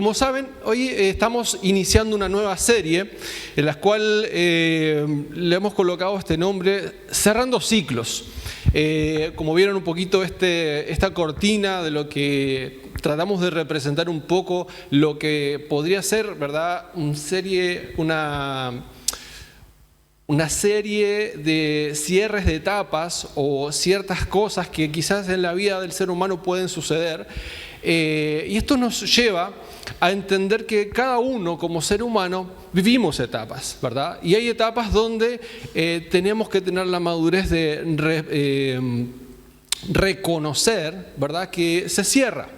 Como saben, hoy estamos iniciando una nueva serie en la cual le hemos colocado este nombre, Cerrando Ciclos. Como vieron un poquito esta cortina de lo que tratamos de representar un poco lo que podría ser, ¿verdad?, una serie de cierres de etapas o ciertas cosas que quizás en la vida del ser humano pueden suceder. Y esto nos lleva a entender que cada uno como ser humano vivimos etapas, ¿verdad? Y hay etapas donde tenemos que tener la madurez de reconocer, ¿verdad?, que se cierra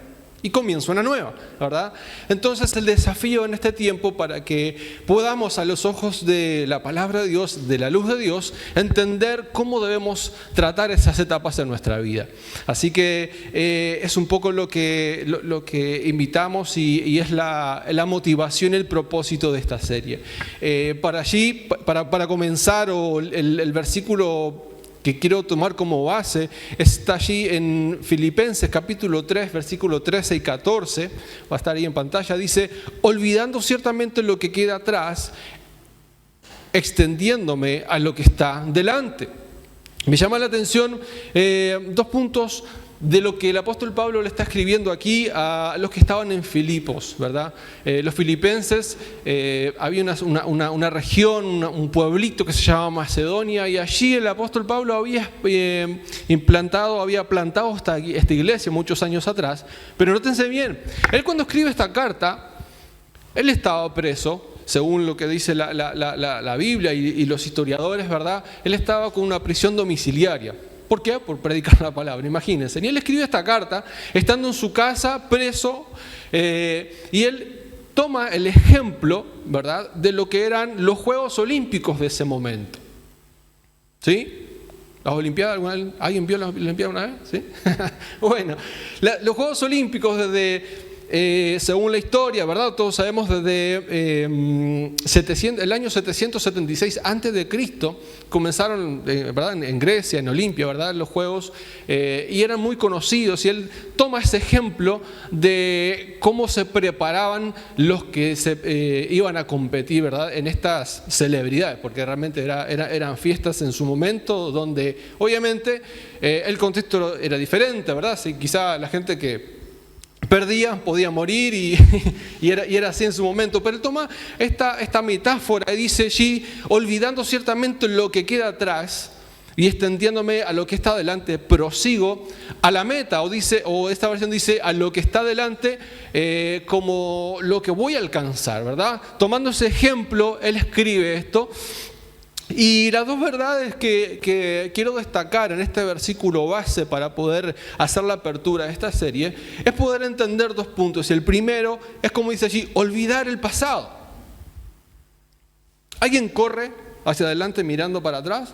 y comienza una nueva, ¿verdad? Entonces el desafío en este tiempo para que podamos a los ojos de la palabra de Dios, de la luz de Dios, entender cómo debemos tratar esas etapas en nuestra vida. Así que es un poco lo que invitamos y es la motivación, el propósito de esta serie. Para comenzar, el versículo que quiero tomar como base, está allí en Filipenses capítulo 3, versículo 13 y 14, va a estar ahí en pantalla, dice: olvidando ciertamente lo que queda atrás, extendiéndome a lo que está delante. Me llama la atención dos puntos de lo que el apóstol Pablo le está escribiendo aquí a los que estaban en Filipos, ¿verdad? Los filipenses, había una región, un pueblito que se llamaba Macedonia, y allí el apóstol Pablo había plantado esta iglesia muchos años atrás. Pero nótense bien, él cuando escribe esta carta, él estaba preso, según lo que dice la Biblia y los historiadores, ¿verdad? Él estaba con una prisión domiciliaria. ¿Por qué? Por predicar la palabra, imagínense. Y él escribe esta carta estando en su casa, preso, y él toma el ejemplo, ¿verdad?, de lo que eran los Juegos Olímpicos de ese momento. ¿Sí? ¿Las Olimpiadas? ¿Alguien vio las Olimpiadas una vez? ¿Sí? Bueno, los Juegos Olímpicos desde... según la historia, ¿verdad?, todos sabemos desde el año 776 a.C. comenzaron, ¿verdad?, en Grecia, en Olimpia, ¿verdad?, los Juegos, y eran muy conocidos, y él toma ese ejemplo de cómo se preparaban los que iban a competir, ¿verdad?, en estas celebridades, porque realmente eran fiestas en su momento donde obviamente el contexto era diferente, ¿verdad? Sí, quizá la gente que perdía, podía morir y era así en su momento. Pero él toma esta metáfora y dice allí: olvidando ciertamente lo que queda atrás y extendiéndome a lo que está adelante, prosigo a la meta, o esta versión dice a lo que está adelante, como lo que voy a alcanzar, ¿verdad? Tomando ese ejemplo, él escribe esto. Y las dos verdades que quiero destacar en este versículo base para poder hacer la apertura de esta serie es poder entender dos puntos. El primero es, como dice allí, olvidar el pasado. ¿Alguien corre hacia adelante mirando para atrás?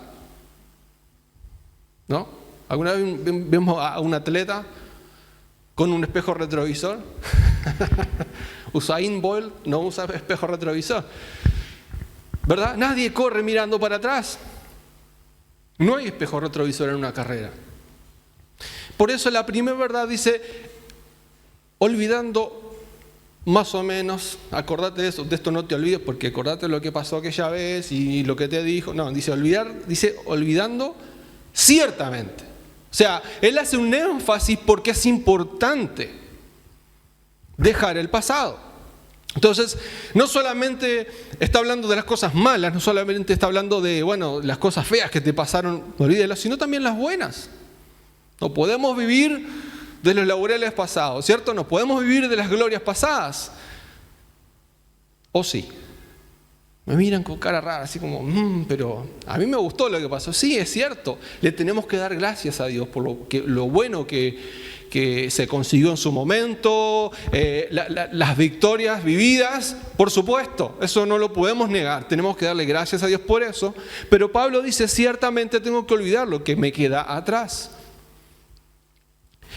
¿No? ¿Alguna vez vemos a un atleta con un espejo retrovisor? Usain Bolt no usa espejo retrovisor, ¿verdad? Nadie corre mirando para atrás. No hay espejo retrovisor en una carrera. Por eso la primera verdad dice, olvidando más o menos, acordate de esto no te olvides, porque acordate lo que pasó aquella vez y lo que te dijo. No, dice olvidando ciertamente. O sea, él hace un énfasis porque es importante dejar el pasado. Entonces, no solamente está hablando de las cosas malas, no solamente está hablando de, las cosas feas que te pasaron, olvídelas, sino también las buenas. No podemos vivir de los laureles pasados, ¿cierto? No podemos vivir de las glorias pasadas. ¿O sí? Me miran con cara rara, así como, pero a mí me gustó lo que pasó. Sí, es cierto, le tenemos que dar gracias a Dios por lo bueno que se consiguió en su momento, las victorias vividas, por supuesto, eso no lo podemos negar, tenemos que darle gracias a Dios por eso, pero Pablo dice, ciertamente tengo que olvidar lo que me queda atrás.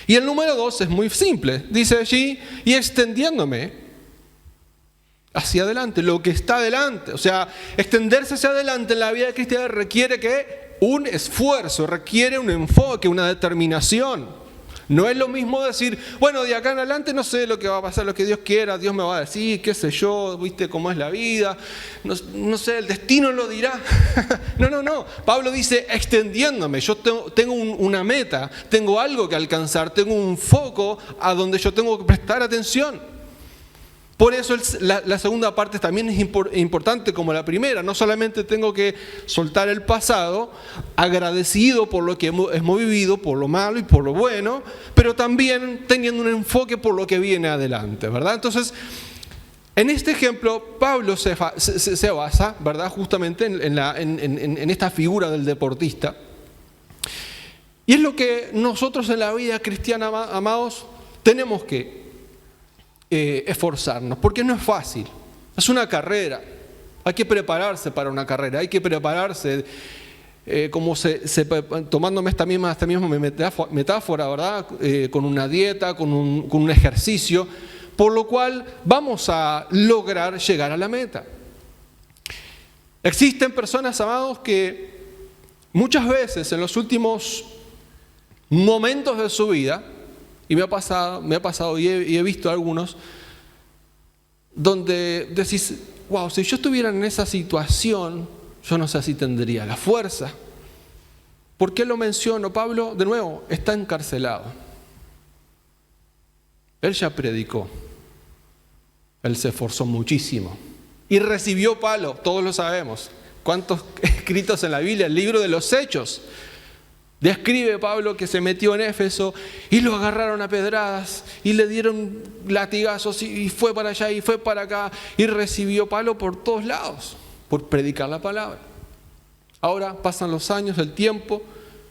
Y el número 2 es muy simple, dice allí, y extendiéndome hacia adelante, lo que está adelante. O sea, extenderse hacia adelante en la vida cristiana requiere un esfuerzo, requiere un enfoque, una determinación. No es lo mismo decir, bueno, de acá en adelante no sé lo que va a pasar, lo que Dios quiera, Dios me va a decir, qué sé yo, viste cómo es la vida, no sé, el destino lo dirá. No. Pablo dice, extendiéndome, yo tengo una meta, tengo algo que alcanzar, tengo un foco a donde yo tengo que prestar atención. Por eso la segunda parte también es importante como la primera. No solamente tengo que soltar el pasado, agradecido por lo que hemos vivido, por lo malo y por lo bueno, pero también teniendo un enfoque por lo que viene adelante, ¿verdad? Entonces, en este ejemplo, Pablo se basa, ¿verdad?, justamente en esta figura del deportista. Y es lo que nosotros en la vida cristiana, amados, tenemos que esforzarnos, porque no es fácil, es una carrera, hay que prepararse para una carrera, hay que prepararse, tomándome esta misma metáfora, ¿verdad? Con una dieta, con un ejercicio, por lo cual vamos a lograr llegar a la meta. Existen personas, amados, que muchas veces en los últimos momentos de su vida, y me ha pasado y he visto algunos, donde decís, wow, si yo estuviera en esa situación, yo no sé si tendría la fuerza. ¿Por qué lo menciono? Pablo, de nuevo, está encarcelado. Él ya predicó. Él se esforzó muchísimo. Y recibió palo, todos lo sabemos. ¿Cuántos escritos en la Biblia? El libro de los Hechos. Describe Pablo que se metió en Éfeso y lo agarraron a pedradas y le dieron latigazos y fue para allá y fue para acá y recibió palo por todos lados por predicar la palabra. Ahora pasan los años, el tiempo,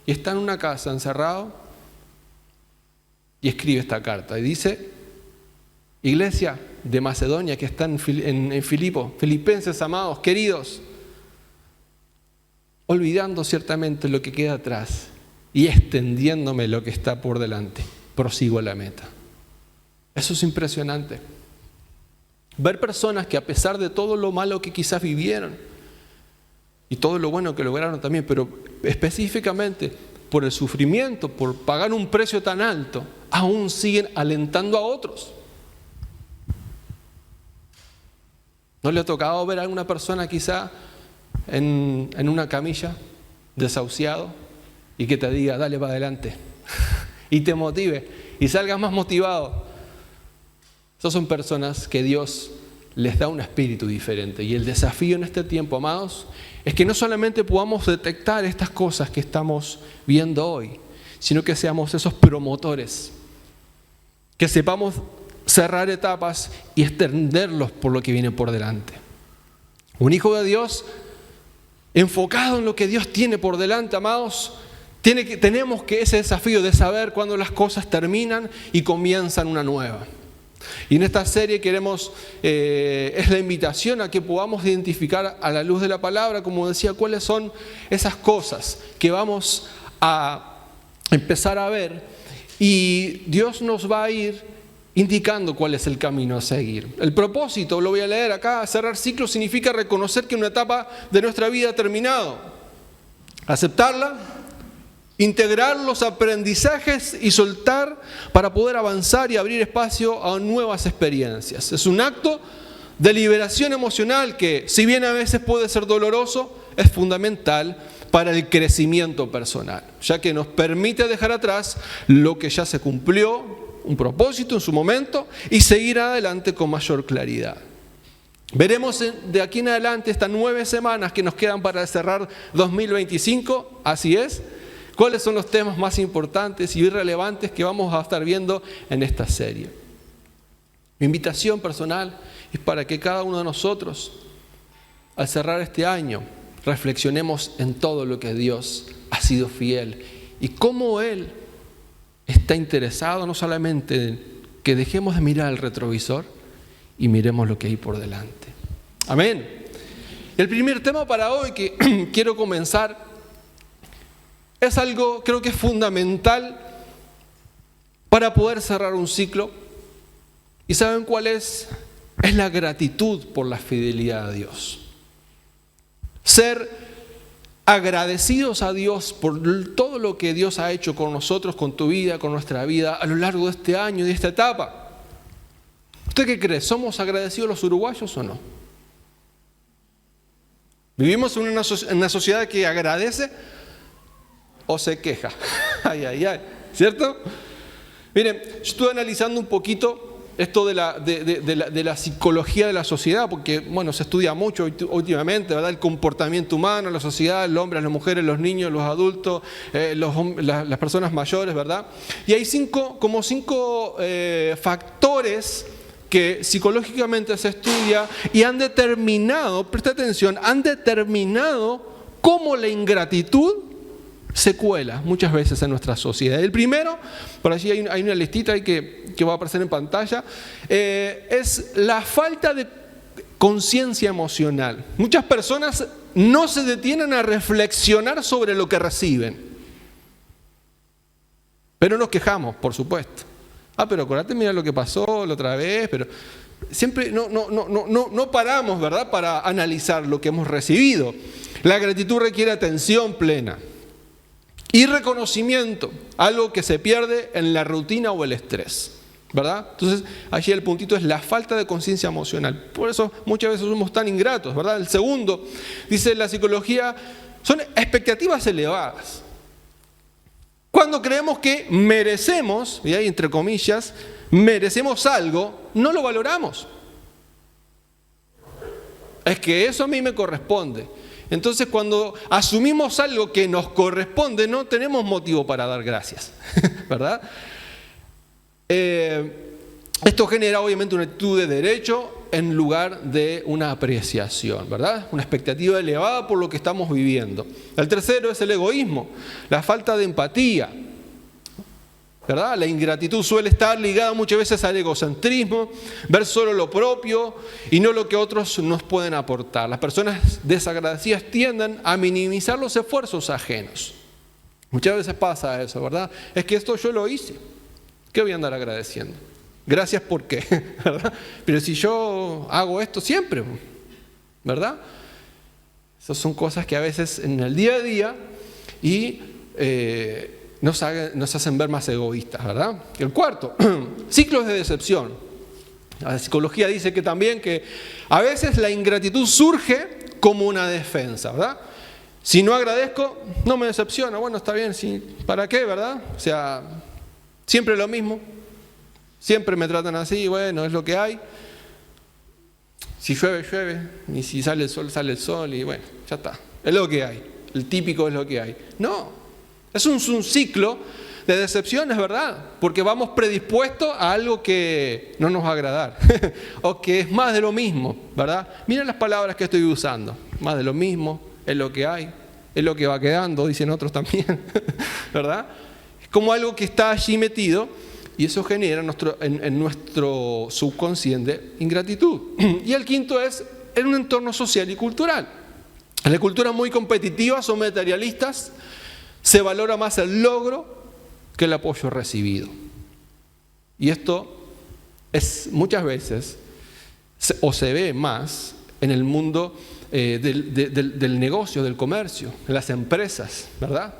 y está en una casa encerrado y escribe esta carta y dice: iglesia de Macedonia que está en Filipo, filipenses amados, queridos, olvidando ciertamente lo que queda atrás y extendiéndome lo que está por delante, prosigo a la meta. Eso es impresionante. Ver personas que a pesar de todo lo malo que quizás vivieron y todo lo bueno que lograron también, pero específicamente por el sufrimiento, por pagar un precio tan alto, aún siguen alentando a otros. ¿No le ha tocado ver a alguna persona quizá en una camilla, desahuciado, y que te diga, dale para adelante, y te motive, y salgas más motivado? Esas son personas que Dios les da un espíritu diferente. Y el desafío en este tiempo, amados, es que no solamente podamos detectar estas cosas que estamos viendo hoy, sino que seamos esos promotores, que sepamos cerrar etapas y extenderlos por lo que viene por delante. Un hijo de Dios enfocado en lo que Dios tiene por delante, amados, tenemos que ese desafío de saber cuándo las cosas terminan y comienzan una nueva. Y en esta serie es la invitación a que podamos identificar a la luz de la palabra, como decía, cuáles son esas cosas que vamos a empezar a ver, y Dios nos va a ir indicando cuál es el camino a seguir. El propósito, lo voy a leer acá: cerrar ciclo significa reconocer que una etapa de nuestra vida ha terminado, aceptarla, integrar los aprendizajes y soltar para poder avanzar y abrir espacio a nuevas experiencias. Es un acto de liberación emocional que, si bien a veces puede ser doloroso, es fundamental para el crecimiento personal, ya que nos permite dejar atrás lo que ya se cumplió, un propósito en su momento, y seguir adelante con mayor claridad. Veremos de aquí en adelante estas 9 semanas que nos quedan para cerrar 2025, así es, cuáles son los temas más importantes y relevantes que vamos a estar viendo en esta serie. Mi invitación personal es para que cada uno de nosotros, al cerrar este año, reflexionemos en todo lo que Dios ha sido fiel y cómo Él está interesado no solamente en que dejemos de mirar el retrovisor y miremos lo que hay por delante. Amén. El primer tema para hoy que quiero comenzar es algo, creo que es fundamental para poder cerrar un ciclo. ¿Y saben cuál es? Es la gratitud por la fidelidad a Dios. Ser agradecidos a Dios por todo lo que Dios ha hecho con nosotros, con tu vida, con nuestra vida, a lo largo de este año y de esta etapa. ¿Usted qué cree? ¿Somos agradecidos los uruguayos o no? ¿Vivimos en una sociedad que agradece o se queja? Ay, ay, ay, ¿cierto? Miren, yo estuve analizando un poquito esto de la psicología de la sociedad, porque, bueno, se estudia mucho últimamente, ¿verdad? El comportamiento humano, la sociedad, el hombre, las mujeres, los niños, los adultos, las personas mayores, ¿verdad? Y hay cinco factores que psicológicamente se estudia y han determinado, presta atención, han determinado cómo la ingratitud se cuela muchas veces en nuestra sociedad. El primero, por allí hay una listita ahí que va a aparecer en pantalla, es la falta de conciencia emocional. Muchas personas no se detienen a reflexionar sobre lo que reciben, pero nos quejamos, por supuesto. Pero acordate, mira lo que pasó la otra vez, pero siempre no paramos, ¿verdad?, para analizar lo que hemos recibido. La gratitud requiere atención plena y reconocimiento, algo que se pierde en la rutina o el estrés, ¿verdad? Entonces, allí el puntito es la falta de conciencia emocional. Por eso muchas veces somos tan ingratos, ¿verdad? El segundo, dice la psicología, son expectativas elevadas. Cuando creemos que merecemos, y ahí entre comillas, merecemos algo, no lo valoramos. Es que eso a mí me corresponde. Entonces, cuando asumimos algo que nos corresponde, no tenemos motivo para dar gracias, ¿verdad? Esto genera obviamente una actitud de derecho en lugar de una apreciación, ¿verdad? Una expectativa elevada por lo que estamos viviendo. El tercero es el egoísmo, la falta de empatía, ¿verdad? La ingratitud suele estar ligada muchas veces al egocentrismo, ver solo lo propio y no lo que otros nos pueden aportar. Las personas desagradecidas tienden a minimizar los esfuerzos ajenos. Muchas veces pasa eso, ¿verdad? Es que esto yo lo hice. ¿Qué voy a andar agradeciendo? Gracias por qué, ¿verdad? Pero si yo hago esto siempre, ¿verdad? Esas son cosas que a veces en el día a día y nos hacen ver más egoístas, ¿verdad? El cuarto, ciclos de decepción. La psicología dice que también que a veces la ingratitud surge como una defensa, ¿verdad? Si no agradezco, no me decepciona. Bueno, está bien, sí, ¿para qué, verdad? O sea, siempre lo mismo. Siempre me tratan así, bueno, es lo que hay. Si llueve, llueve. Y si sale el sol. Y bueno, ya está. Es lo que hay. El típico es lo que hay. No. Es un ciclo de decepciones, ¿verdad? Porque vamos predispuestos a algo que no nos va a agradar. O que es más de lo mismo, ¿verdad? Miren las palabras que estoy usando. Más de lo mismo, es lo que hay. Es lo que va quedando, dicen otros también. ¿Verdad? Es como algo que está allí metido. Y eso genera en nuestro subconsciente ingratitud. Y el quinto es en un entorno social y cultural. En la cultura muy competitivas o materialistas se valora más el logro que el apoyo recibido. Y esto es muchas veces, o se ve más en el mundo del negocio, del comercio, en las empresas, ¿verdad?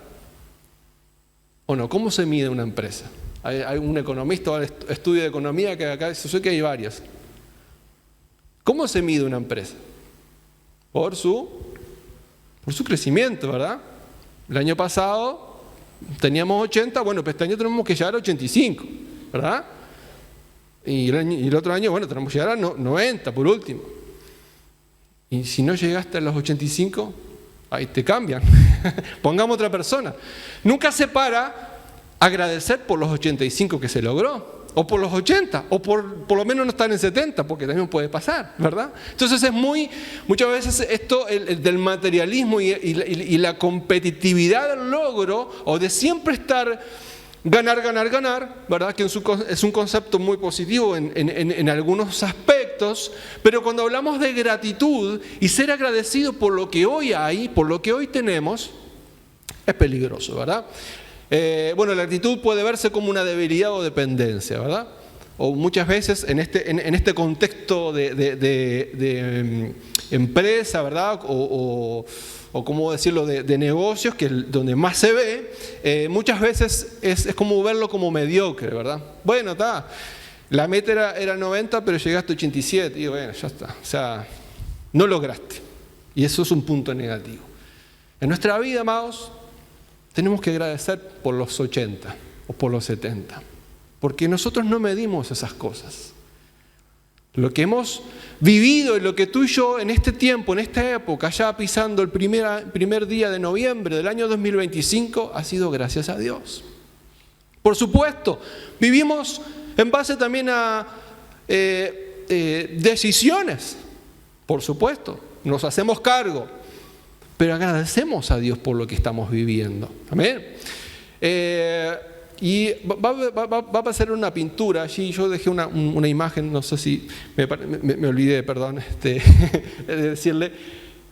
¿O no? ¿Cómo se mide una empresa? Hay un economista o estudio de economía que acá sé que hay varios. ¿Cómo se mide una empresa? Por su crecimiento, ¿verdad? El año pasado teníamos 80, bueno, pues este año tenemos que llegar a 85, ¿verdad? Y el otro año, bueno, tenemos que llegar a 90 por último. Y si no llegaste a los 85, ahí te cambian. Pongamos otra persona. Nunca se para agradecer por los 85 que se logró, o por los 80, o por lo menos no estar en 70, porque también puede pasar, ¿verdad? Entonces es muchas veces esto del materialismo y la competitividad del logro, o de siempre estar ganar, ¿verdad? Que es un concepto muy positivo en algunos aspectos, pero cuando hablamos de gratitud y ser agradecido por lo que hoy hay, por lo que hoy tenemos, es peligroso, ¿verdad? Bueno, la actitud puede verse como una debilidad o dependencia, ¿verdad? o muchas veces en este contexto de empresa, ¿verdad? O cómo decirlo, de negocios, que donde más se ve, muchas veces es como verlo como mediocre, ¿verdad? Bueno, está, la meta era 90, pero llegaste a 87, y bueno, ya está. O sea, no lograste. Y eso es un punto negativo. En nuestra vida, amados, tenemos que agradecer por los 80 o por los 70, porque nosotros no medimos esas cosas. Lo que hemos vivido y lo que tú y yo en este tiempo, en esta época, ya pisando el primer día de noviembre del año 2025, ha sido gracias a Dios. Por supuesto, vivimos en base también a decisiones, por supuesto, nos hacemos cargo, pero agradecemos a Dios por lo que estamos viviendo. Amén. Y va a pasar una pintura allí. Yo dejé una imagen, no sé si me olvidé, perdón, de decirle.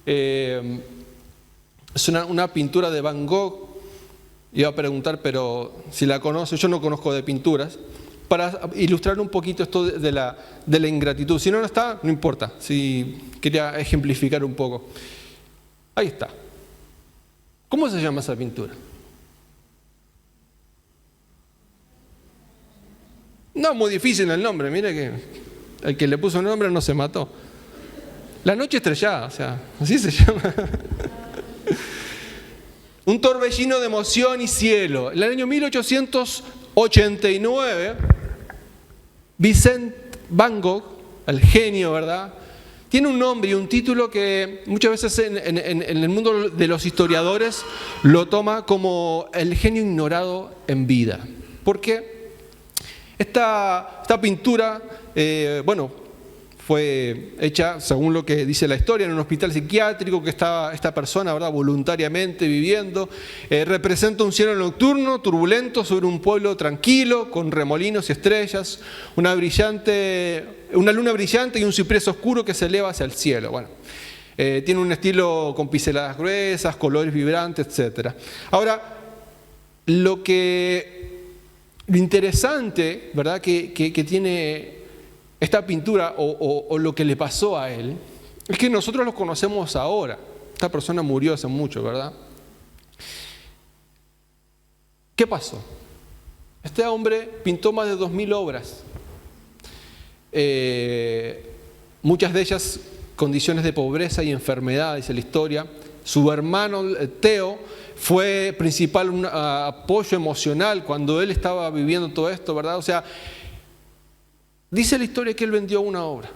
Es una pintura de Van Gogh. Iba a preguntar, pero si la conoce, yo no conozco de pinturas, para ilustrar un poquito esto de la ingratitud. Si no está, no importa. Si quería ejemplificar un poco. Ahí está. ¿Cómo se llama esa pintura? No, muy difícil el nombre, mire que el que le puso el nombre no se mató. La noche estrellada, o sea, así se llama. Un torbellino de emoción y cielo. En el año 1889, Vincent Van Gogh, el genio, ¿verdad?, tiene un nombre y un título que muchas veces en el mundo de los historiadores lo toma como el genio ignorado en vida. ¿Por qué? Esta pintura, fue hecha, según lo que dice la historia, en un hospital psiquiátrico que estaba esta persona, ¿verdad?, voluntariamente viviendo. Representa un cielo nocturno, turbulento, sobre un pueblo tranquilo, con remolinos y estrellas, una luna brillante y un ciprés oscuro que se eleva hacia el cielo. Bueno, tiene un estilo con pinceladas gruesas, colores vibrantes, etc. Ahora, lo interesante, ¿verdad?, que tiene esta pintura o lo que le pasó a él, es que nosotros lo conocemos ahora. Esta persona murió hace mucho, ¿verdad? ¿Qué pasó? Este hombre pintó más de 2000 obras. Muchas de ellas condiciones de pobreza y enfermedad, dice la historia. Su hermano Theo fue principal apoyo emocional cuando él estaba viviendo todo esto, ¿verdad? O sea, dice la historia que él vendió una obra.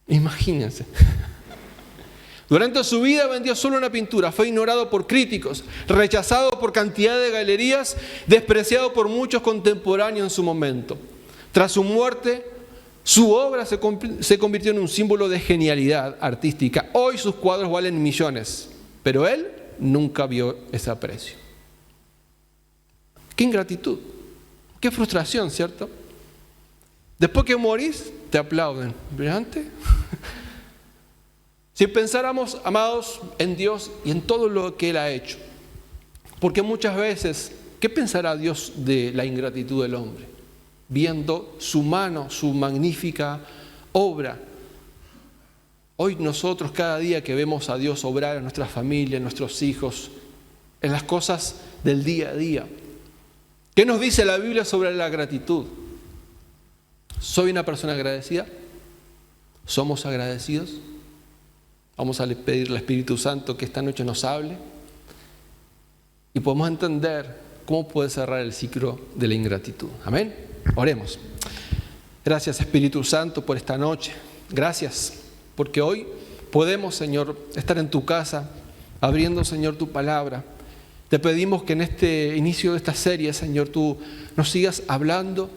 Imagínense. Durante su vida vendió solo una pintura. Fue ignorado por críticos, rechazado por cantidad de galerías, despreciado por muchos contemporáneos en su momento. Tras su muerte, su obra se convirtió en un símbolo de genialidad artística. Hoy sus cuadros valen millones, pero él nunca vio ese aprecio. ¡Qué ingratitud! ¡Qué frustración!, ¿cierto? Después que morís, te aplauden. ¿Brillante? Si pensáramos, amados, en Dios y en todo lo que Él ha hecho, porque muchas veces, ¿qué pensará Dios de la ingratitud del hombre? Viendo su mano, su magnífica obra. Hoy nosotros, cada día que vemos a Dios obrar en nuestra familia, en nuestros hijos, en las cosas del día a día, ¿qué nos dice la Biblia sobre la gratitud? ¿Soy una persona agradecida? ¿Somos agradecidos? Vamos a pedirle al Espíritu Santo que esta noche nos hable y podemos entender cómo puede cerrar el ciclo de la ingratitud. Amén. Oremos. Gracias, Espíritu Santo, por esta noche. Gracias porque hoy podemos, Señor, estar en tu casa, abriendo, Señor, tu palabra. Te pedimos que en este inicio de esta serie, Señor, tú nos sigas hablando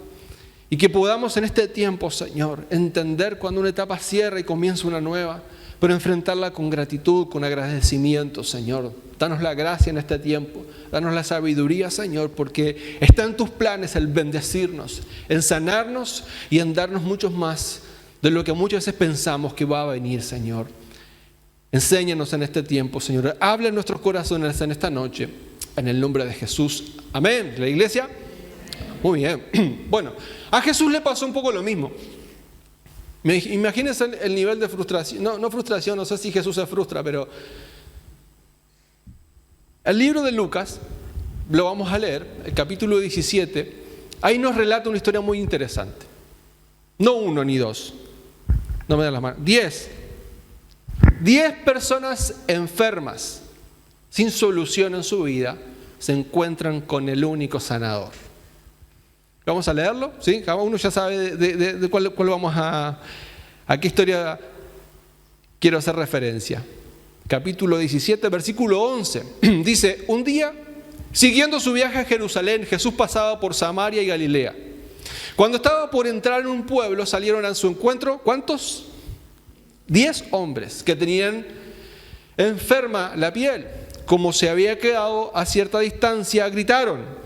y que podamos en este tiempo, Señor, entender cuando una etapa cierra y comienza una nueva, pero enfrentarla con gratitud, con agradecimiento, Señor. Danos la gracia en este tiempo, danos la sabiduría, Señor, porque está en tus planes el bendecirnos, en sanarnos y en darnos muchos más de lo que muchas veces pensamos que va a venir, Señor. Enséñanos en este tiempo, Señor. Habla en nuestros corazones en esta noche, en el nombre de Jesús. Amén. La iglesia. Muy bien. Bueno, a Jesús le pasó un poco lo mismo. Imagínense el nivel de frustración. No frustración, no sé si Jesús se frustra, pero el libro de Lucas, lo vamos a leer, el capítulo 17, ahí nos relata una historia muy interesante. No uno ni dos. No me dan las manos. 10 personas enfermas, sin solución en su vida, se encuentran con el único sanador. ¿Vamos a leerlo? ¿Sí? Cada uno ya sabe de cuál vamos a qué historia quiero hacer referencia. Capítulo 17, versículo 11. Dice, un día, siguiendo su viaje a Jerusalén, Jesús pasaba por Samaria y Galilea. Cuando estaba por entrar en un pueblo, salieron a su encuentro, ¿cuántos? 10 hombres que tenían enferma la piel. Como se había quedado a cierta distancia, gritaron.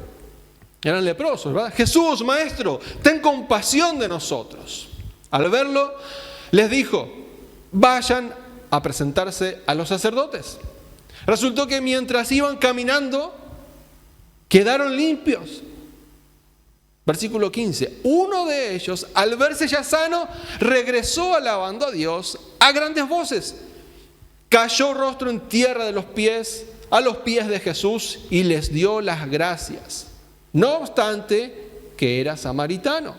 Eran leprosos, ¿verdad? Jesús, Maestro, ten compasión de nosotros. Al verlo, les dijo, vayan a presentarse a los sacerdotes. Resultó que mientras iban caminando, quedaron limpios. Versículo 15. Uno de ellos, al verse ya sano, regresó alabando a Dios a grandes voces. Cayó rostro en tierra a los pies de Jesús y les dio las gracias. No obstante, que era samaritano.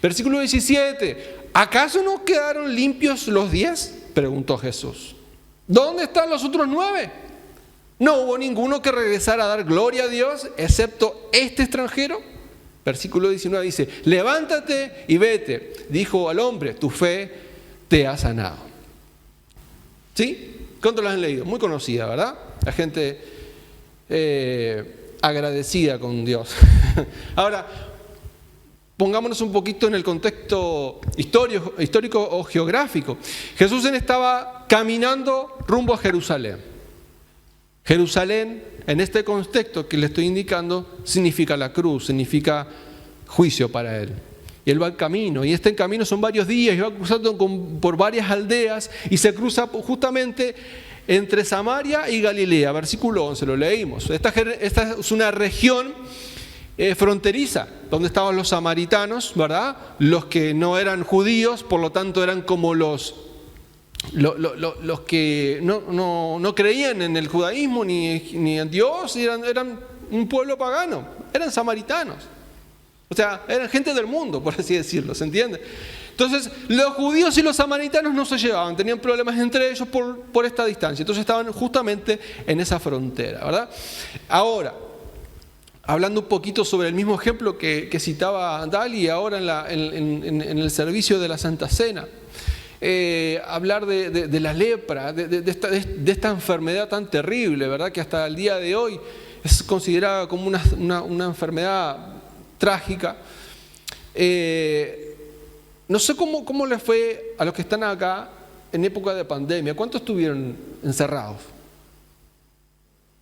Versículo 17. ¿Acaso no quedaron limpios los 10? Preguntó Jesús. ¿Dónde están los otros 9? ¿No hubo ninguno que regresara a dar gloria a Dios, excepto este extranjero? Versículo 19 dice, levántate y vete, dijo al hombre, tu fe te ha sanado. ¿Sí? ¿Cuántos lo han leído? Muy conocida, ¿verdad? La gente agradecida con Dios. Ahora, pongámonos un poquito en el contexto histórico o geográfico. Jesús estaba caminando rumbo a Jerusalén. Jerusalén, en este contexto que le estoy indicando, significa la cruz, significa juicio para él. Y él va al camino, y este camino son varios días, y va cruzando por varias aldeas, y se cruza justamente entre Samaria y Galilea. Versículo 11, lo leímos. Esta es una región fronteriza, donde estaban los samaritanos, ¿verdad? Los que no eran judíos, por lo tanto eran como los que no creían en el judaísmo ni en Dios, eran un pueblo pagano, eran samaritanos. O sea, eran gente del mundo, por así decirlo, ¿se entiende? Entonces, los judíos y los samaritanos no se llevaban, tenían problemas entre ellos por esta distancia. Entonces estaban justamente en esa frontera, ¿verdad? Ahora, hablando un poquito sobre el mismo ejemplo que citaba Dali ahora en el servicio de la Santa Cena. Hablar de la lepra, de esta enfermedad tan terrible, ¿verdad? Que hasta el día de hoy es considerada como una enfermedad trágica. No sé cómo les fue a los que están acá en época de pandemia. ¿Cuántos estuvieron encerrados?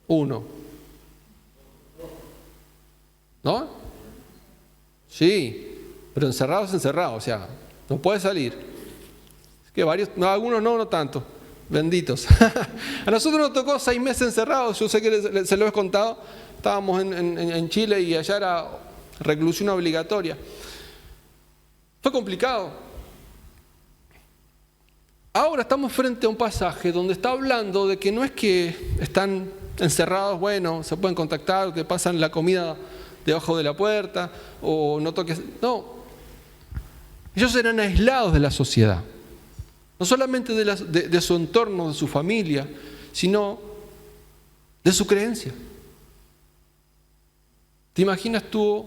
1. ¿No? Sí, pero encerrados, o sea, no puede salir. Que varios, no, algunos no tanto, benditos. A nosotros nos tocó 6 meses encerrados, yo sé que se lo he contado, estábamos en Chile y allá era reclusión obligatoria. Fue complicado. Ahora estamos frente a un pasaje donde está hablando de que no es que están encerrados, bueno, se pueden contactar, que pasan la comida debajo de la puerta, o no toques, no. Ellos eran aislados de la sociedad. No solamente de su entorno, de su familia, sino de su creencia. ¿Te imaginas tú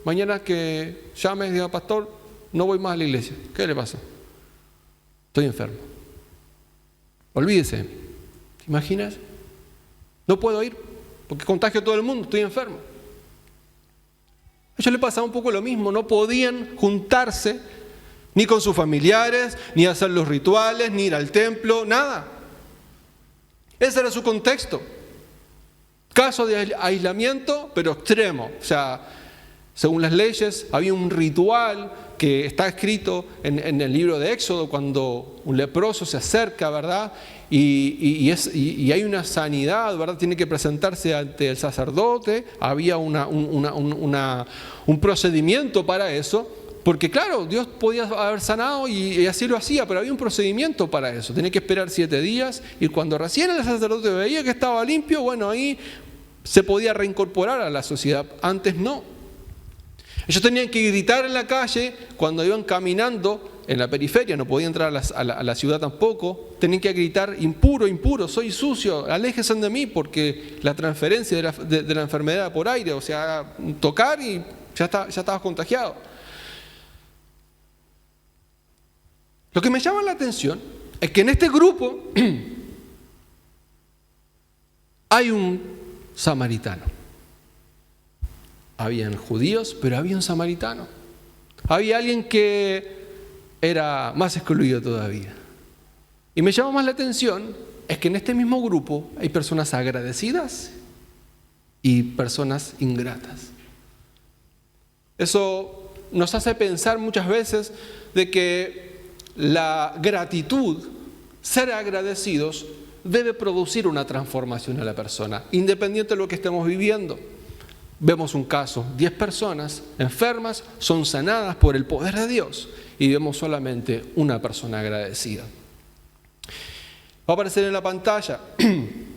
mañana que llames y digas, pastor, no voy más a la iglesia? ¿Qué le pasa? Estoy enfermo. Olvídese. ¿Te imaginas? No puedo ir porque contagio a todo el mundo, estoy enfermo. A ellos les pasaba un poco lo mismo, no podían juntarse ni con sus familiares, ni hacer los rituales, ni ir al templo, nada. Ese era su contexto. Caso de aislamiento, pero extremo. O sea, Según las leyes, había un ritual que está escrito en el libro de Éxodo, cuando un leproso se acerca, ¿verdad? Y hay una sanidad, ¿verdad? Tiene que presentarse ante el sacerdote. Había un procedimiento para eso, porque claro, Dios podía haber sanado y así lo hacía, pero había un procedimiento para eso. Tenía que esperar 7 días y cuando recién el sacerdote veía que estaba limpio, bueno, ahí se podía reincorporar a la sociedad. Antes no. Ellos tenían que gritar en la calle cuando iban caminando en la periferia, no podían entrar a la ciudad tampoco. Tenían que gritar: impuro, impuro, soy sucio, aléjense de mí, porque la transferencia de la enfermedad por aire, o sea, tocar y ya estabas contagiado. Lo que me llama la atención es que en este grupo hay un samaritano. Habían judíos, pero había un samaritano. Había alguien que era más excluido todavía. Y me llama más la atención es que en este mismo grupo hay personas agradecidas y personas ingratas. Eso nos hace pensar muchas veces de que la gratitud, ser agradecidos, debe producir una transformación en la persona, independiente de lo que estemos viviendo. Vemos un caso, 10 personas enfermas son sanadas por el poder de Dios y vemos solamente una persona agradecida. Va a aparecer en la pantalla,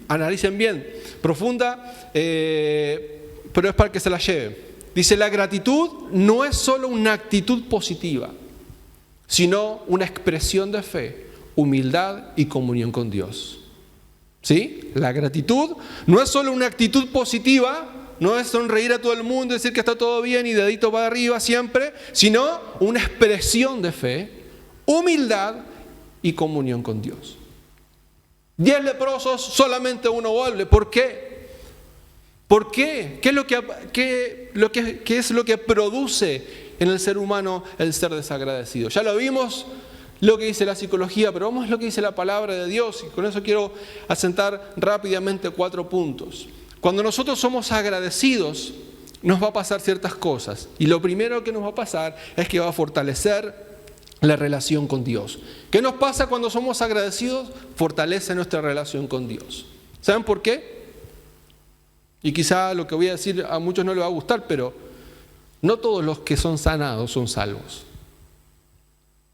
analicen bien, profunda, pero es para que se la lleven. Dice: la gratitud no es solo una actitud positiva, sino una expresión de fe, humildad y comunión con Dios. ¿Sí? La gratitud no es solo una actitud positiva, no es sonreír a todo el mundo, decir que está todo bien y dedito para arriba siempre, sino una expresión de fe, humildad y comunión con Dios. 10 leprosos, solamente uno vuelve. ¿Por qué? ¿Por qué? ¿Qué es lo que produce en el ser humano el ser desagradecido? Ya lo vimos, lo que dice la psicología, pero vamos a lo que dice la palabra de Dios, y con eso quiero asentar rápidamente 4 puntos. Cuando nosotros somos agradecidos, nos va a pasar ciertas cosas. Y lo primero que nos va a pasar es que va a fortalecer la relación con Dios. ¿Qué nos pasa cuando somos agradecidos? Fortalece nuestra relación con Dios. ¿Saben por qué? Y quizá lo que voy a decir a muchos no les va a gustar, pero no todos los que son sanados son salvos.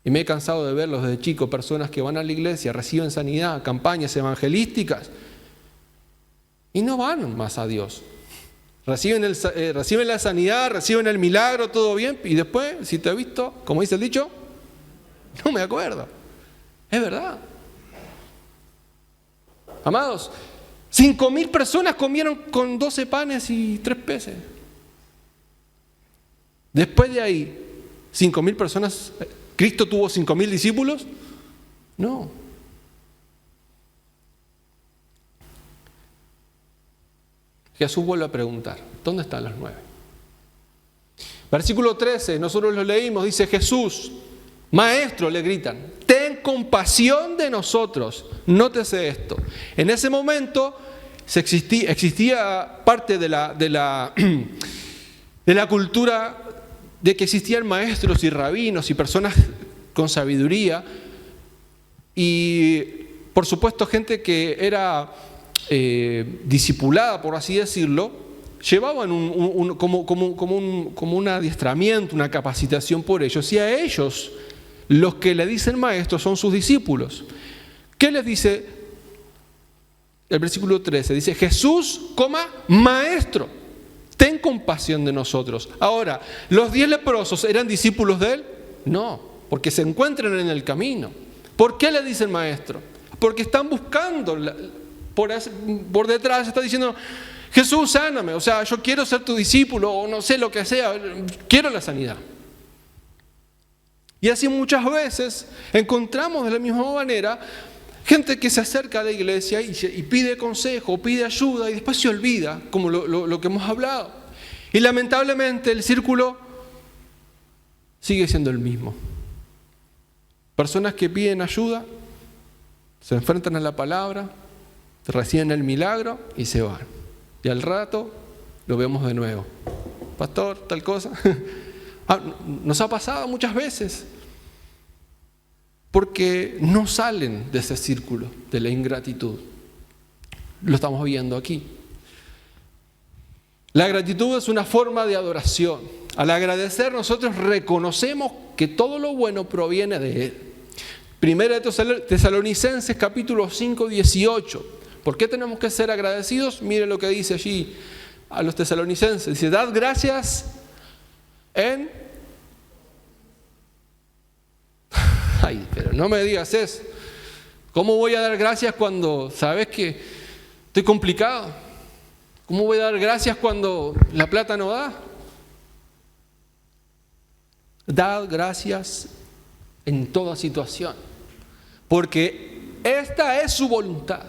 Y me he cansado de verlos desde chico, personas que van a la iglesia, reciben sanidad, campañas evangelísticas, y no van más a Dios. Reciben la sanidad, reciben el milagro, todo bien, y después, si te he visto, como dice el dicho, no me acuerdo. Es verdad. Amados, 5.000 personas comieron con 12 panes y 3 peces. Después de ahí, 5.000 personas, ¿Cristo tuvo 5.000 discípulos? No. Jesús vuelve a preguntar: ¿dónde están los 9? Versículo 13, nosotros lo leímos, dice Jesús: Maestro, le gritan, ten compasión de nosotros. Nótese esto. En ese momento existía parte de la cultura de que existían maestros y rabinos y personas con sabiduría, y por supuesto gente que era discipulada, por así decirlo, llevaban como un adiestramiento, una capacitación por ellos, y a ellos los que le dicen maestros son sus discípulos. ¿Qué les dice el versículo 13? Dice: Jesús, maestro, ten compasión de nosotros. Ahora, ¿los 10 leprosos eran discípulos de él? No, porque se encuentran en el camino. ¿Por qué le dicen maestro? Porque están buscando, por detrás está diciendo: Jesús, sáname, o sea, yo quiero ser tu discípulo, o no sé lo que sea, quiero la sanidad. Y así muchas veces encontramos de la misma manera gente que se acerca a la iglesia y pide consejo, pide ayuda y después se olvida, como lo que hemos hablado. Y lamentablemente el círculo sigue siendo el mismo. Personas que piden ayuda, se enfrentan a la palabra, reciben el milagro y se van. Y al rato lo vemos de nuevo. pastor, tal cosa. Nos ha pasado muchas veces. Porque no salen de ese círculo de la ingratitud. Lo estamos viendo aquí. La gratitud es una forma de adoración. Al agradecer, nosotros reconocemos que todo lo bueno proviene de Él. Primera de Tesalonicenses, capítulo 5, 18. ¿Por qué tenemos que ser agradecidos? Miren lo que dice allí a los tesalonicenses. Dice, dad gracias en... Ay, pero no me digas eso. ¿Cómo voy a dar gracias cuando sabes que estoy complicado? ¿Cómo voy a dar gracias cuando la plata no da? Dad gracias en toda situación, porque esta es su voluntad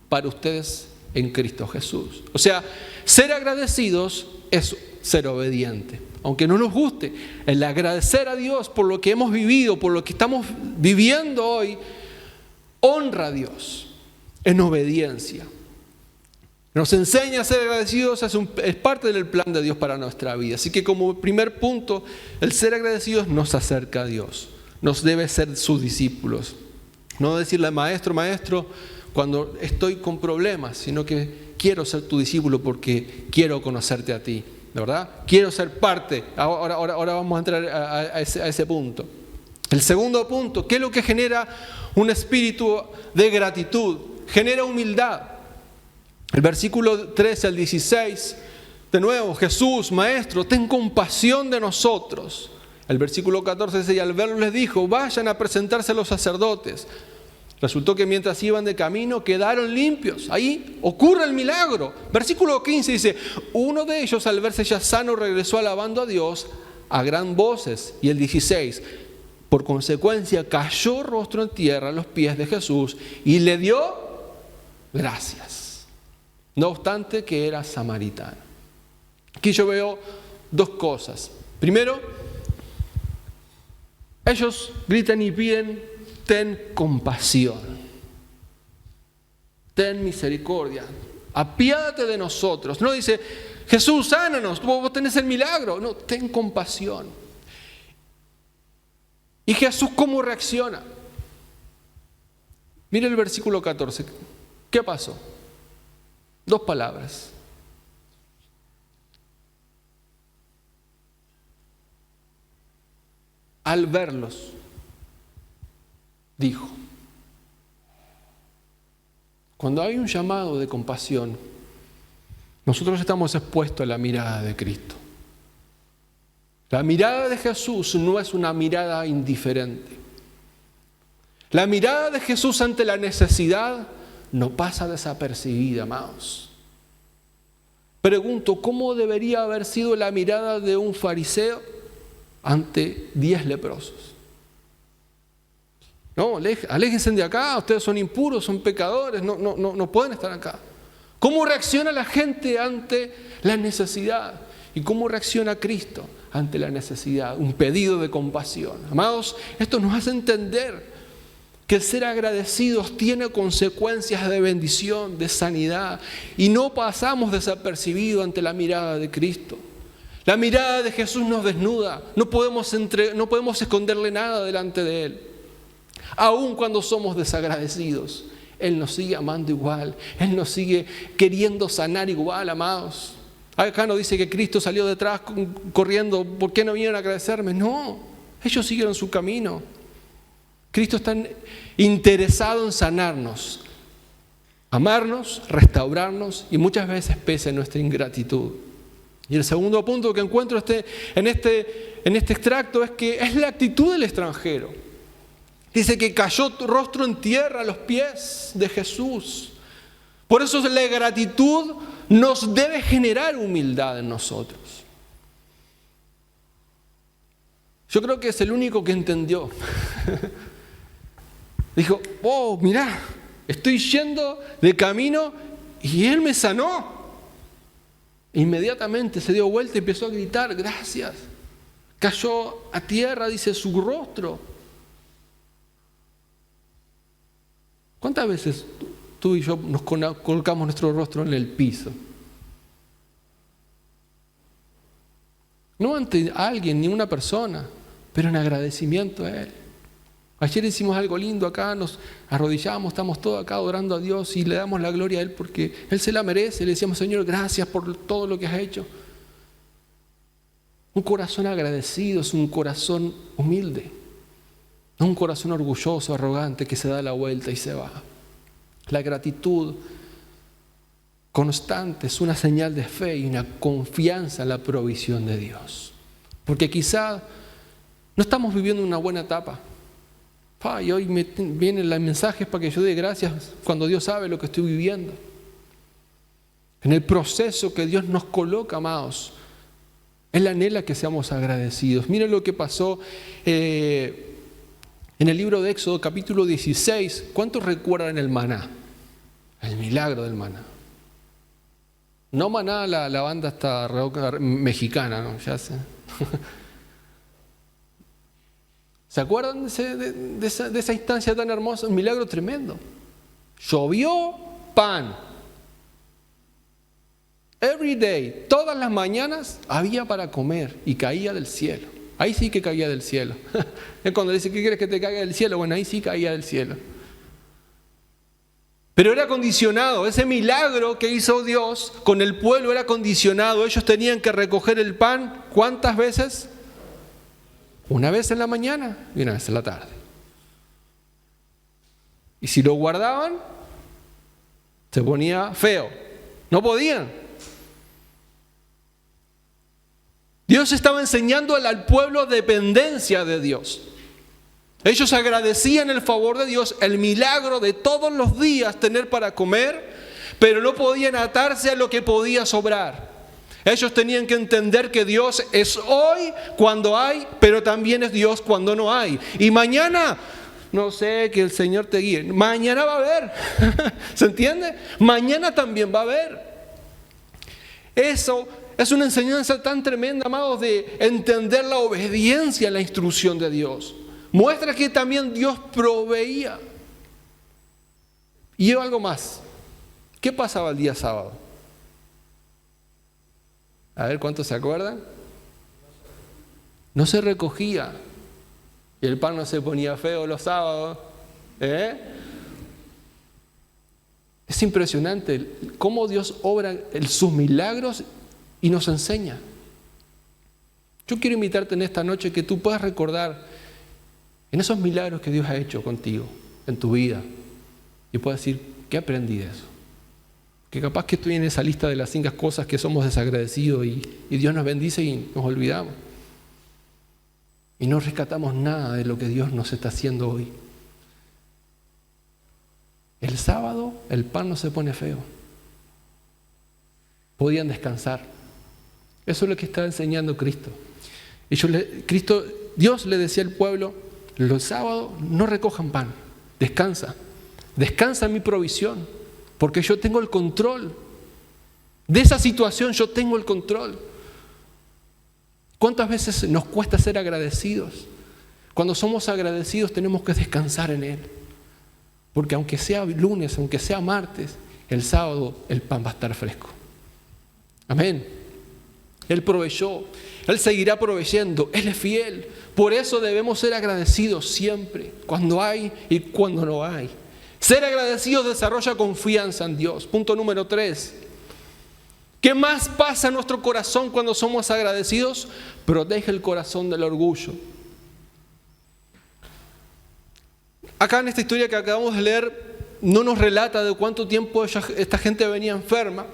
para ustedes en Cristo Jesús. O sea, ser agradecidos es ser obediente. Aunque no nos guste, el agradecer a Dios por lo que hemos vivido, por lo que estamos viviendo hoy, honra a Dios en obediencia. Nos enseña a ser agradecidos, es parte del plan de Dios para nuestra vida. Así que como primer punto, el ser agradecidos nos acerca a Dios. Nos debe ser sus discípulos. No decirle maestro, maestro, cuando estoy con problemas, sino que quiero ser tu discípulo porque quiero conocerte a ti. ¿De verdad? Quiero ser parte. Ahora vamos a entrar a ese punto. El segundo punto, ¿qué es lo que genera un espíritu de gratitud? Genera humildad. El versículo 13 al 16, de nuevo, Jesús, maestro, ten compasión de nosotros. El versículo 14 dice, y al verlo les dijo, vayan a presentarse a los sacerdotes. Resultó que mientras iban de camino quedaron limpios. Ahí ocurre el milagro. Versículo 15 dice, uno de ellos al verse ya sano regresó alabando a Dios a gran voces. Y el 16, por consecuencia cayó rostro en tierra a los pies de Jesús y le dio gracias. No obstante que era samaritano. Aquí yo veo dos cosas. Primero, ellos gritan y piden, ten compasión, ten misericordia, apiádate de nosotros. No dice, Jesús, sánanos, vos tenés el milagro. No, ten compasión. ¿Y Jesús cómo reacciona? Mire el versículo 14. ¿Qué pasó? Dos palabras. Al verlos, dijo. Cuando hay un llamado de compasión, nosotros estamos expuestos a la mirada de Cristo. La mirada de Jesús no es una mirada indiferente. La mirada de Jesús ante la necesidad no pasa desapercibida, amados. Pregunto, ¿cómo debería haber sido la mirada de un fariseo ante 10 leprosos? No, aléjense de acá, ustedes son impuros, son pecadores, no pueden estar acá. ¿Cómo reacciona la gente ante la necesidad? ¿Y cómo reacciona Cristo ante la necesidad? Un pedido de compasión. Amados, esto nos hace entender que el ser agradecidos tiene consecuencias de bendición, de sanidad, y no pasamos desapercibidos ante la mirada de Cristo. La mirada de Jesús nos desnuda, no podemos esconderle nada delante de Él. Aun cuando somos desagradecidos, Él nos sigue amando igual, Él nos sigue queriendo sanar igual, amados. Acá no dice que Cristo salió detrás corriendo, ¿por qué no vinieron a agradecerme? No, ellos siguieron su camino. Cristo está interesado en sanarnos, amarnos, restaurarnos y muchas veces pese nuestra ingratitud. Y el segundo punto que encuentro en este extracto es que es la actitud del extranjero. Dice que cayó rostro en tierra a los pies de Jesús. Por eso la gratitud nos debe generar humildad en nosotros. Yo creo que es el único que entendió. Dijo, oh, mirá, estoy yendo de camino y Él me sanó. Inmediatamente se dio vuelta y empezó a gritar, gracias. Cayó a tierra, dice, su rostro. ¿Cuántas veces tú y yo nos colocamos nuestro rostro en el piso? No ante alguien, ni una persona, pero en agradecimiento a Él. Ayer hicimos algo lindo acá, nos arrodillamos, estamos todos acá adorando a Dios y le damos la gloria a Él porque Él se la merece. Le decíamos, Señor, gracias por todo lo que has hecho. Un corazón agradecido es un corazón humilde, no un corazón orgulloso, arrogante que se da la vuelta y se va. La gratitud constante es una señal de fe y una confianza en la provisión de Dios. Porque quizá no estamos viviendo una buena etapa. Y hoy vienen los mensajes para que yo dé gracias cuando Dios sabe lo que estoy viviendo. En el proceso que Dios nos coloca, amados, Él anhela que seamos agradecidos. Miren lo que pasó en el libro de Éxodo, capítulo 16. ¿Cuántos recuerdan el maná? El milagro del maná. No Maná, la banda está mexicana, ¿no? Ya sé. ¿Se acuerdan de esa instancia tan hermosa? Un milagro tremendo. Llovió pan. Every day, todas las mañanas había para comer y caía del cielo. Ahí sí que caía del cielo. Es cuando dice, ¿qué quieres que te caiga del cielo? Bueno, ahí sí caía del cielo. Pero era condicionado, ese milagro que hizo Dios con el pueblo era condicionado. Ellos tenían que recoger el pan, ¿cuántas veces? Una vez en la mañana y una vez en la tarde. Y si lo guardaban, se ponía feo. No podían. Dios estaba enseñando al pueblo dependencia de Dios. Ellos agradecían el favor de Dios, el milagro de todos los días tener para comer, pero no podían atarse a lo que podía sobrar. Ellos tenían que entender que Dios es hoy cuando hay, pero también es Dios cuando no hay. Y mañana, no sé, que el Señor te guíe. Mañana va a haber. ¿Se entiende? Mañana también va a haber. Eso es una enseñanza tan tremenda, amados, de entender la obediencia a la instrucción de Dios. Muestra que también Dios proveía. Y algo más. ¿Qué pasaba el día sábado? A ver, ¿cuántos se acuerdan? No se recogía. Y el pan no se ponía feo los sábados. Es impresionante cómo Dios obra sus milagros y nos enseña. Yo quiero invitarte en esta noche que tú puedas recordar en esos milagros que Dios ha hecho contigo, en tu vida. Y puedas decir, ¿qué aprendí de eso? Que capaz que estoy en esa lista de las 5 cosas que somos desagradecidos y Dios nos bendice y nos olvidamos. Y no rescatamos nada de lo que Dios nos está haciendo hoy. El sábado el pan no se pone feo. Podían descansar. Eso es lo que está enseñando Cristo. Dios le decía al pueblo, los sábados no recojan pan, descansa en mi provisión. Porque yo tengo el control. De esa situación yo tengo el control. ¿Cuántas veces nos cuesta ser agradecidos? Cuando somos agradecidos tenemos que descansar en Él. Porque aunque sea lunes, aunque sea martes, el sábado el pan va a estar fresco. Amén. Él proveyó. Él seguirá proveyendo. Él es fiel. Por eso debemos ser agradecidos siempre. Cuando hay y cuando no hay. Ser agradecidos desarrolla confianza en Dios. Punto número 3. ¿Qué más pasa en nuestro corazón cuando somos agradecidos? Protege el corazón del orgullo. Acá en esta historia que acabamos de leer, no nos relata de cuánto tiempo esta gente venía enferma.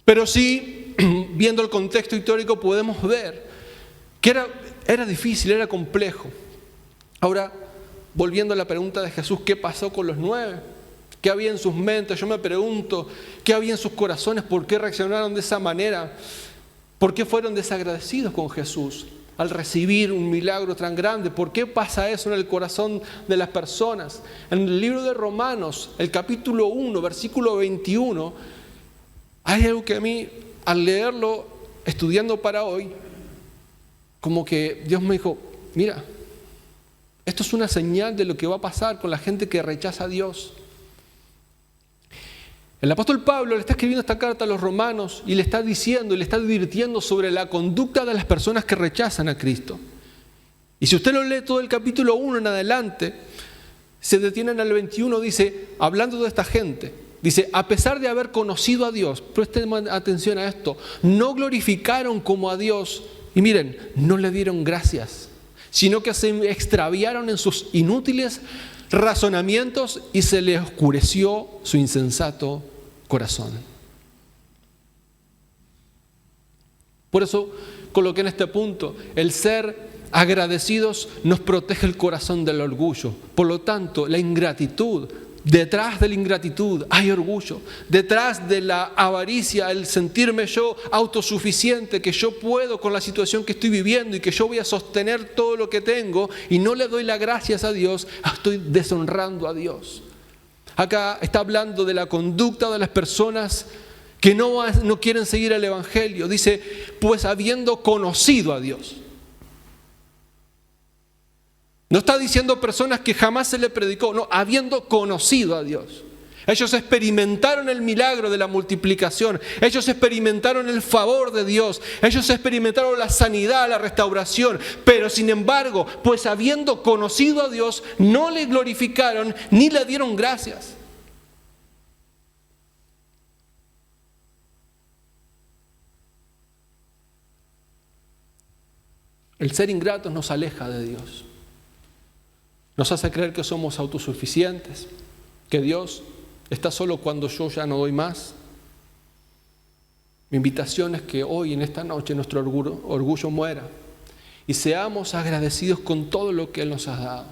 Pero sí, viendo el contexto histórico, podemos ver que era difícil, era complejo. Ahora, volviendo a la pregunta de Jesús, ¿qué pasó con los 9? ¿Qué había en sus mentes? Yo me pregunto, ¿qué había en sus corazones? ¿Por qué reaccionaron de esa manera? ¿Por qué fueron desagradecidos con Jesús al recibir un milagro tan grande? ¿Por qué pasa eso en el corazón de las personas? En el libro de Romanos, el capítulo 1, versículo 21, hay algo que a mí, al leerlo, estudiando para hoy, como que Dios me dijo, mira, esto es una señal de lo que va a pasar con la gente que rechaza a Dios. El apóstol Pablo le está escribiendo esta carta a los romanos y le está diciendo y le está advirtiendo sobre la conducta de las personas que rechazan a Cristo. Y si usted lo lee todo el capítulo 1 en adelante, se detiene en el 21, dice, hablando de esta gente, dice, a pesar de haber conocido a Dios, presten atención a esto, no glorificaron como a Dios y miren, no le dieron gracias, sino que se extraviaron en sus inútiles razonamientos y se les oscureció su insensato corazón. Por eso coloqué en este punto, el ser agradecidos nos protege el corazón del orgullo. Por lo tanto, la ingratitud, detrás de la ingratitud hay orgullo. Detrás de la avaricia, el sentirme yo autosuficiente, que yo puedo con la situación que estoy viviendo y que yo voy a sostener todo lo que tengo y no le doy las gracias a Dios, estoy deshonrando a Dios. Acá está hablando de la conducta de las personas que no quieren seguir el Evangelio. Dice, pues habiendo conocido a Dios. No está diciendo personas que jamás se le predicó, no, habiendo conocido a Dios. Ellos experimentaron el milagro de la multiplicación, ellos experimentaron el favor de Dios, ellos experimentaron la sanidad, la restauración, pero sin embargo, pues habiendo conocido a Dios, no le glorificaron ni le dieron gracias. El ser ingratos nos aleja de Dios. Nos hace creer que somos autosuficientes, que Dios está solo cuando yo ya no doy más. Mi invitación es que hoy, en esta noche, nuestro orgullo muera y seamos agradecidos con todo lo que Él nos ha dado.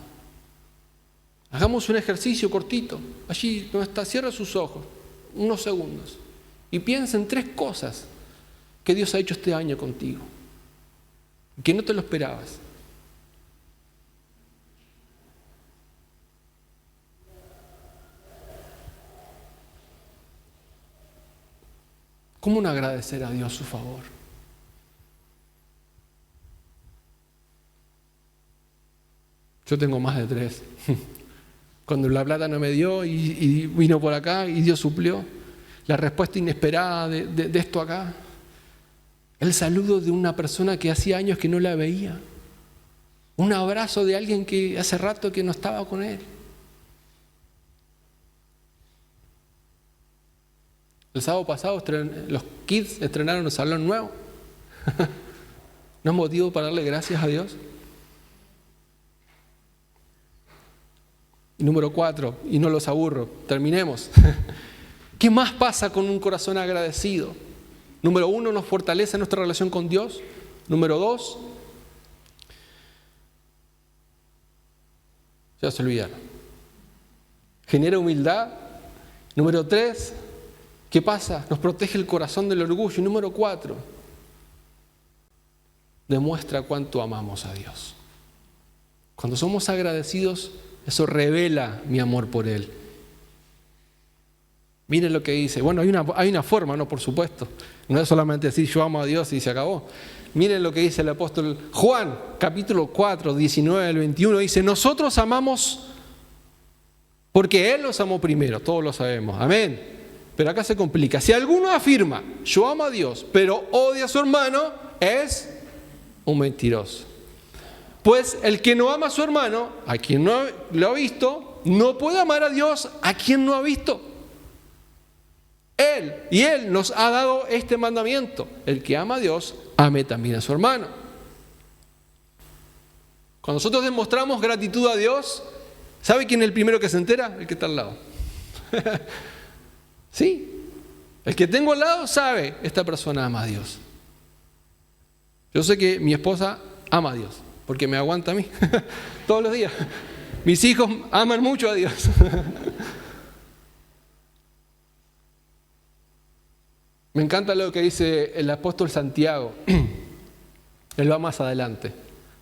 Hagamos un ejercicio cortito, allí donde está, cierra sus ojos, unos segundos, y piensa en 3 cosas que Dios ha hecho este año contigo, que no te lo esperabas. ¿Cómo no agradecer a Dios su favor? Yo tengo más de 3. Cuando la plata no me dio y vino por acá y Dios suplió. La respuesta inesperada de esto acá. El saludo de una persona que hacía años que no la veía. Un abrazo de alguien que hace rato que no estaba con él. El sábado pasado los kids estrenaron el salón nuevo. ¿No es motivo para darle gracias a Dios? Y número 4, y no los aburro, terminemos. ¿Qué más pasa con un corazón agradecido? Número 1, nos fortalece nuestra relación con Dios. Número 2, ya se olvidaron. Genera humildad. Número 3, ¿qué pasa? Nos protege el corazón del orgullo. Y número 4, demuestra cuánto amamos a Dios. Cuando somos agradecidos, eso revela mi amor por Él. Miren lo que dice. Bueno, hay una forma, ¿no? Por supuesto. No es solamente decir yo amo a Dios y se acabó. Miren lo que dice el apóstol Juan, capítulo 4, 19 al 21. Dice, nosotros amamos porque Él nos amó primero. Todos lo sabemos. Amén. Pero acá se complica. Si alguno afirma, yo amo a Dios, pero odia a su hermano, es un mentiroso. Pues el que no ama a su hermano, a quien no lo ha visto, no puede amar a Dios a quien no ha visto. Él nos ha dado este mandamiento. El que ama a Dios, ame también a su hermano. Cuando nosotros demostramos gratitud a Dios, ¿sabe quién es el primero que se entera? El que está al lado. Sí, el que tengo al lado sabe, esta persona ama a Dios. Yo sé que mi esposa ama a Dios, porque me aguanta a mí todos los días. Mis hijos aman mucho a Dios. Me encanta lo que dice el apóstol Santiago. Él va más adelante.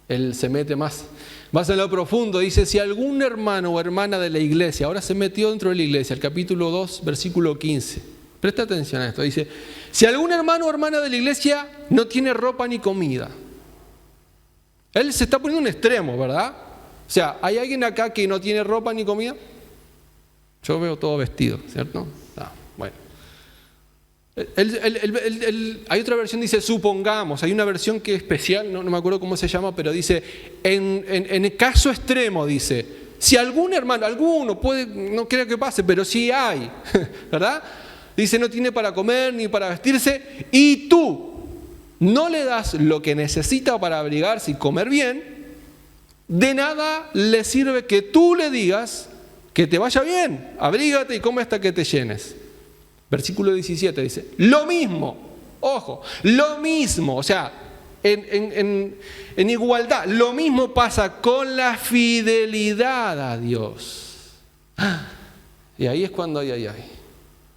Él se mete más en lo profundo. Dice, si algún hermano o hermana de la iglesia, ahora se metió dentro de la iglesia, el capítulo 2, versículo 15. Presta atención a esto. Dice, si algún hermano o hermana de la iglesia no tiene ropa ni comida. Él se está poniendo un extremo, ¿verdad? O sea, ¿hay alguien acá que no tiene ropa ni comida? Yo veo todo vestido, ¿cierto? Bueno. Hay otra versión que dice supongamos, hay una versión que es especial, no me acuerdo cómo se llama, pero dice, en el caso extremo dice, si algún hermano, alguno puede, no creo que pase, pero si hay, ¿verdad? Dice, no tiene para comer ni para vestirse, y tú no le das lo que necesita para abrigarse y comer bien, de nada le sirve que tú le digas que te vaya bien, abrígate y come hasta que te llenes. Versículo 17 dice, lo mismo, ojo, lo mismo, o sea, en igualdad, lo mismo pasa con la fidelidad a Dios. Y ahí es cuando ay.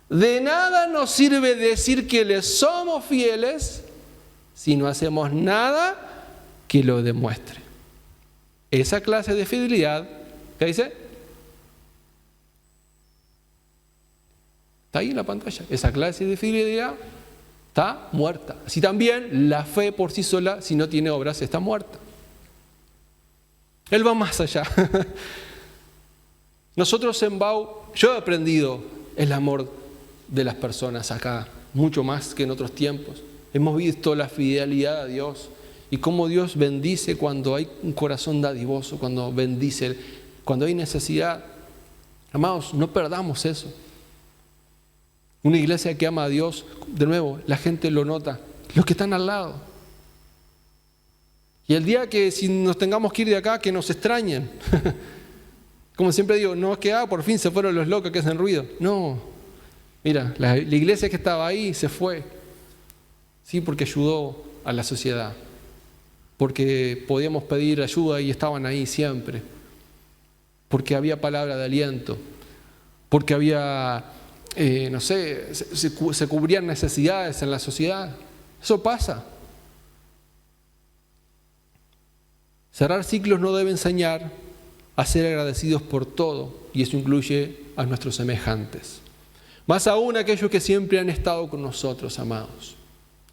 De nada nos sirve decir que le somos fieles si no hacemos nada que lo demuestre. Esa clase de fidelidad, ¿qué dice? Está ahí en la pantalla. Esa clase de fidelidad está muerta. Así también la fe por sí sola, si no tiene obras, está muerta. Él va más allá. Nosotros en BAU, yo he aprendido el amor de las personas acá, mucho más que en otros tiempos. Hemos visto la fidelidad a Dios y cómo Dios bendice cuando hay un corazón dadivoso, cuando bendice, cuando hay necesidad. Amados, no perdamos eso. Una iglesia que ama a Dios, de nuevo, la gente lo nota, los que están al lado. Y el día que si nos tengamos que ir de acá, que nos extrañen. Como siempre digo, no es que por fin se fueron los locos que hacen ruido. No, mira, la iglesia que estaba ahí se fue. Sí, porque ayudó a la sociedad. Porque podíamos pedir ayuda y estaban ahí siempre. Porque había palabra de aliento. Porque había... se cubrían necesidades en la sociedad. Eso pasa. Cerrar ciclos no debe enseñar a ser agradecidos por todo, y eso incluye a nuestros semejantes. Más aún aquellos que siempre han estado con nosotros, amados.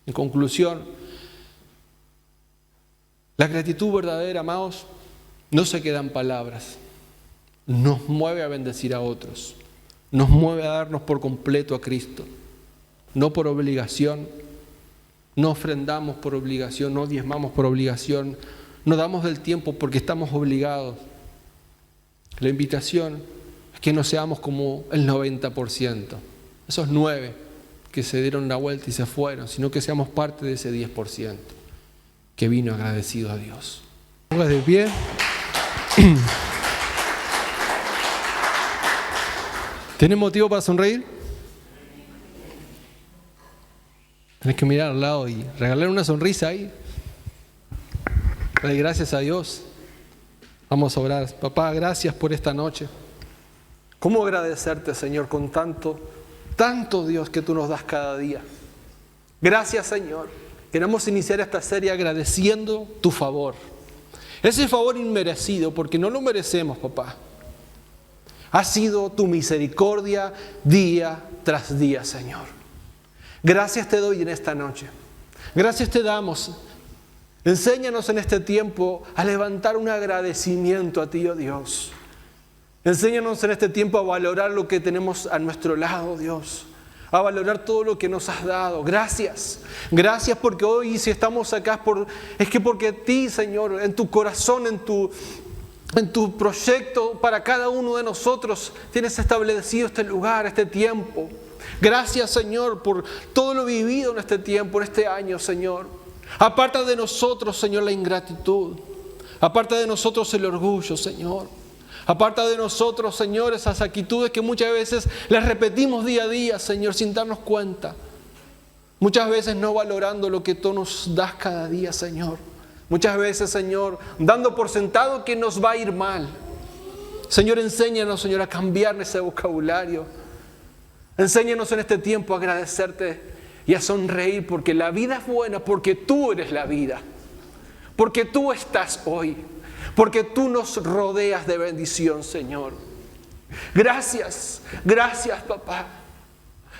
En conclusión, la gratitud verdadera, amados, no se queda en palabras. Nos mueve a bendecir a otros. Nos mueve a darnos por completo a Cristo, no por obligación, no ofrendamos por obligación, no diezmamos por obligación, no damos del tiempo porque estamos obligados. La invitación es que no seamos como el 90%, esos 9 que se dieron la vuelta y se fueron, sino que seamos parte de ese 10% que vino agradecido a Dios. Pongas de pie. ¿Tienes motivo para sonreír? Tienes que mirar al lado y regalar una sonrisa ahí. Dale gracias a Dios. Vamos a orar. Papá, gracias por esta noche. ¿Cómo agradecerte, Señor, con tanto Dios que tú nos das cada día? Gracias, Señor. Queremos iniciar esta serie agradeciendo tu favor. Ese favor inmerecido, porque no lo merecemos, papá. Ha sido tu misericordia día tras día, Señor. Gracias te doy en esta noche. Gracias te damos. Enséñanos en este tiempo a levantar un agradecimiento a ti, oh Dios. Enséñanos en este tiempo a valorar lo que tenemos a nuestro lado, Dios. A valorar todo lo que nos has dado. Gracias. Gracias porque hoy si estamos acá es que porque ti, Señor, en tu corazón, en tu proyecto para cada uno de nosotros tienes establecido este lugar, este tiempo. Gracias, Señor, por todo lo vivido en este tiempo, en este año, Señor. Aparta de nosotros, Señor, la ingratitud. Aparta de nosotros el orgullo, Señor. Aparta de nosotros, Señor, esas actitudes que muchas veces las repetimos día a día, Señor, sin darnos cuenta. Muchas veces no valorando lo que tú nos das cada día, Señor. Muchas veces, Señor, dando por sentado que nos va a ir mal. Señor, enséñanos, Señor, a cambiar ese vocabulario. Enséñanos en este tiempo a agradecerte y a sonreír porque la vida es buena, porque tú eres la vida. Porque tú estás hoy. Porque tú nos rodeas de bendición, Señor. Gracias, gracias, papá.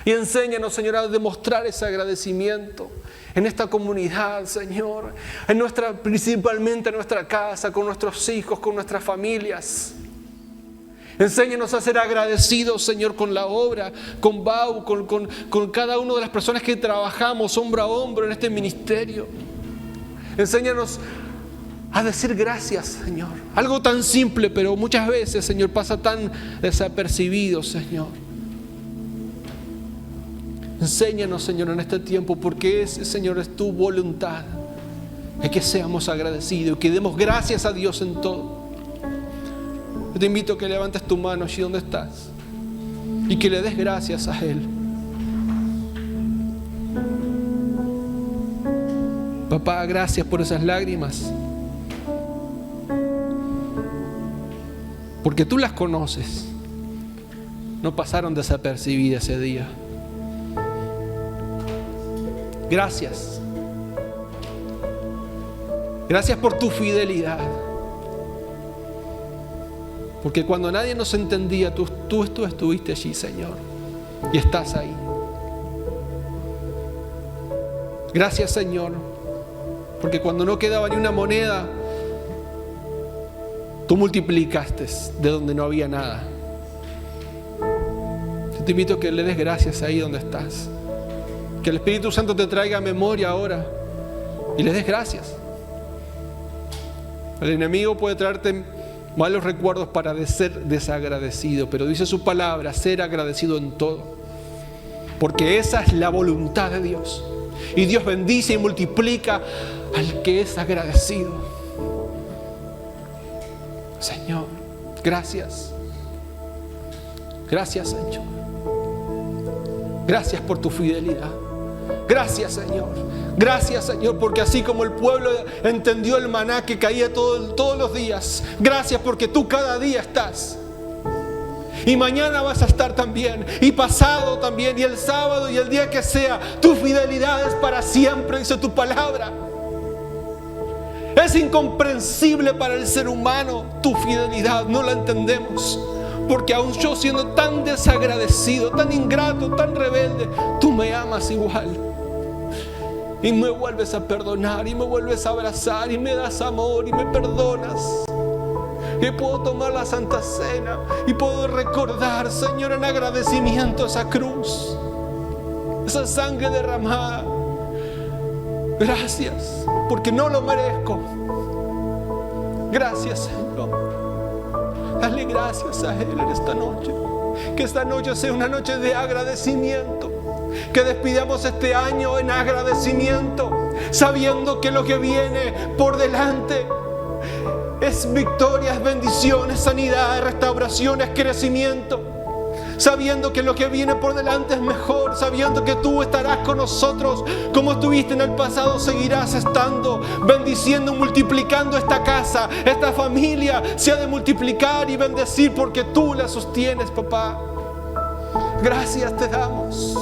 Y enséñanos, Señor, a demostrar ese agradecimiento en esta comunidad, Señor, principalmente en nuestra casa, con nuestros hijos, con nuestras familias. Enséñanos a ser agradecidos, Señor, con la obra, con Bau, con cada una de las personas que trabajamos hombro a hombro en este ministerio. Enséñanos a decir gracias, Señor. Algo tan simple, pero muchas veces, Señor, pasa tan desapercibido, Señor. Enséñanos, Señor, en este tiempo, porque ese, Señor, es tu voluntad. Es que seamos agradecidos y que demos gracias a Dios en todo. Yo te invito a que levantes tu mano allí donde estás y que le des gracias a Él. Papá, gracias por esas lágrimas, porque tú las conoces. No pasaron desapercibidas ese día. Gracias. Gracias por tu fidelidad. Porque cuando nadie nos entendía, tú estuviste allí, Señor. Y estás ahí. Gracias, Señor. Porque cuando no quedaba ni una moneda, tú multiplicaste de donde no había nada. Yo te invito a que le des gracias ahí donde estás. Que el Espíritu Santo te traiga a memoria ahora y le des gracias. El enemigo puede traerte malos recuerdos para ser desagradecido, pero dice su palabra, ser agradecido en todo. Porque esa es la voluntad de Dios. Y Dios bendice y multiplica al que es agradecido. Señor, gracias. Gracias, Señor. Gracias por tu fidelidad. Gracias, Señor. Gracias, Señor, porque así como el pueblo entendió el maná que caía todos los días, gracias porque tú cada día estás. Y mañana vas a estar también, y pasado también, y el sábado y el día que sea. Tu fidelidad es para siempre, dice tu palabra. Es incomprensible para el ser humano tu fidelidad, no la entendemos. Porque aún yo siendo tan desagradecido, tan ingrato, tan rebelde, tú me amas igual. Y me vuelves a perdonar, y me vuelves a abrazar, y me das amor, y me perdonas. Y puedo tomar la Santa Cena, y puedo recordar, Señor, en agradecimiento esa cruz, esa sangre derramada. Gracias, porque no lo merezco. Gracias, Señor. Dale gracias a Él en esta noche. Que esta noche sea una noche de agradecimiento. Que despidamos este año en agradecimiento, sabiendo que lo que viene por delante es victoria, es bendición, es sanidad, es restauración, es crecimiento. Sabiendo que lo que viene por delante es mejor, sabiendo que tú estarás con nosotros como estuviste en el pasado, seguirás estando, bendiciendo, multiplicando esta casa, esta familia se ha de multiplicar y bendecir porque tú la sostienes, papá. Gracias te damos.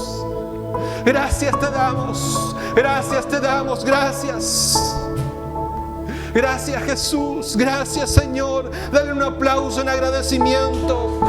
Gracias te damos. Gracias te damos. Gracias. Gracias, Jesús. Gracias, Señor. Dale un aplauso en agradecimiento.